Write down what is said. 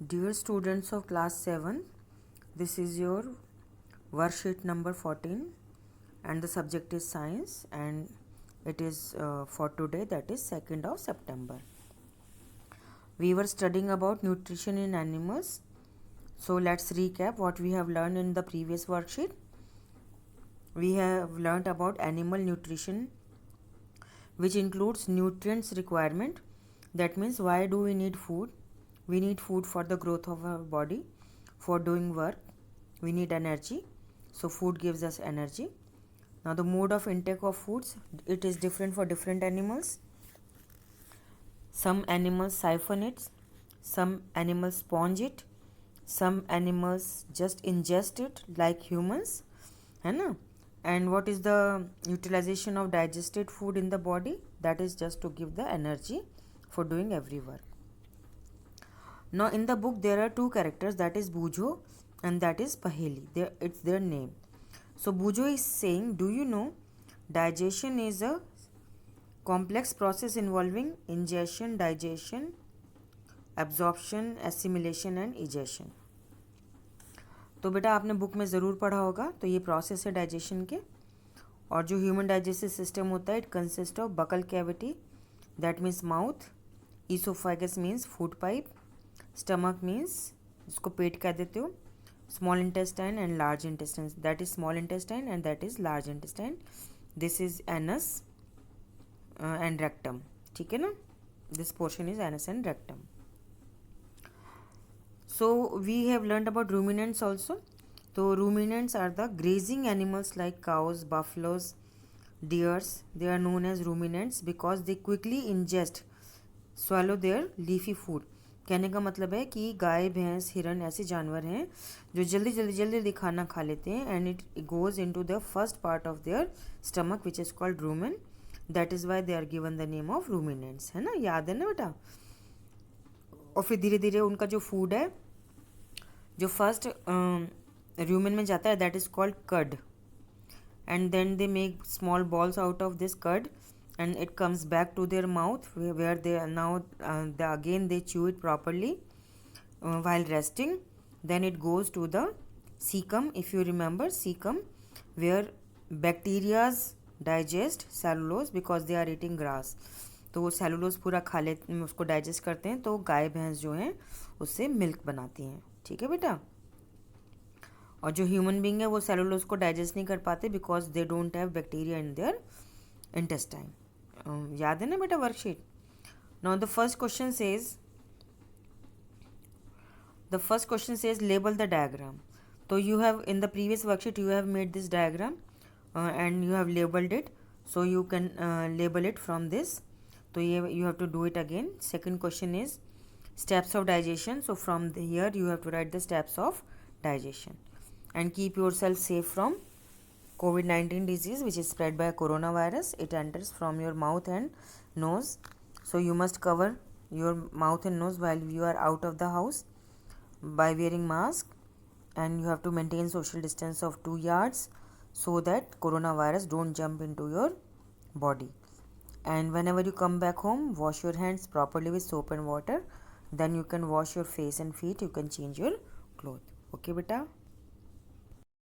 Dear students of class 7, this is your worksheet number 14 and the subject is science, and it is for today, that is 2nd of September. We were studying about nutrition in animals. So let's recap what we have learned in the previous worksheet. We have learned about animal nutrition, which includes nutrients requirement. That means why do we need food? We need food for the growth of our body, for doing work. We need energy. So food gives us energy. Now the mode of intake of foods, it is different for different animals. Some animals siphon it, some animals sponge it, some animals just ingest it like humans, है ना? And what is the utilization of digested food in the body? That is just to give the energy for doing every work. Now in the book there are two characters, that is Bujo and that is Paheli. It's their name. So Bujo is saying, do you know digestion is a complex process involving ingestion, digestion, absorption, assimilation and egestion. तो बेटा आपने book में ज़रूर पढ़ा होगा. तो ये process है डाइजेशन के. और जो ह्यूमन डाइजेस्टिव सिस्टम होता है, it consist of buccal cavity, that means mouth, oesophagus means food pipe, stomach means जिसको पेट कह देते हो, small intestine and large intestine, that is small intestine and that is large intestine. This is anus and rectum. ठीक है ना, this portion is anus and rectum. So we have learned about ruminants also. So ruminants are the grazing animals like cows, buffaloes, deers. They are known as ruminants because they quickly ingest, swallow their leafy food. कहने का मतलब है कि गाय, भैंस, हिरन ऐसे जानवर हैं जो जल्दी जल्दी जल्दी खाना खा लेते हैं, and it goes into the first part of their stomach which is called rumen. That is why they are given the name of ruminants. है ना, याद है ना बेटा. और फिर धीरे धीरे उनका जो फूड है, जो फर्स्ट रूमेन में जाता है, that is called curd, and then they make small balls out of this curd and it comes back to their mouth where they are now again they chew it properly while resting. Then it goes to the cecum, if you remember cecum, where bacterias digest cellulose because they are eating grass. तो वो cellulose पूरा खा ले, उसको digest करते हैं, तो गाय भैंस जो हैं उससे मिल्क बनाती हैं. ठीक है बेटा. और जो ह्यूमन बींग है वो सेलुलोज को डाइजेस्ट नहीं कर पाते because they don't have bacteria in their intestine. याद है ना बेटा worksheet. Now the first question says label the diagram. तो you have in the previous worksheet you have made this diagram and you have labelled it, so you can label it from this. तो ये you have to do it again. Second question is steps of digestion. So from here you have to write the steps of digestion and keep yourself safe from COVID-19 disease, which is spread by coronavirus. It enters from your mouth and nose, so you must cover your mouth and nose while you are out of the house by wearing mask, and you have to maintain social distance of 2 yards so that coronavirus don't jump into your body. And whenever you come back home, wash your hands properly with soap and water. Then you can wash your face and feet. You can change your clothes. Okay beta.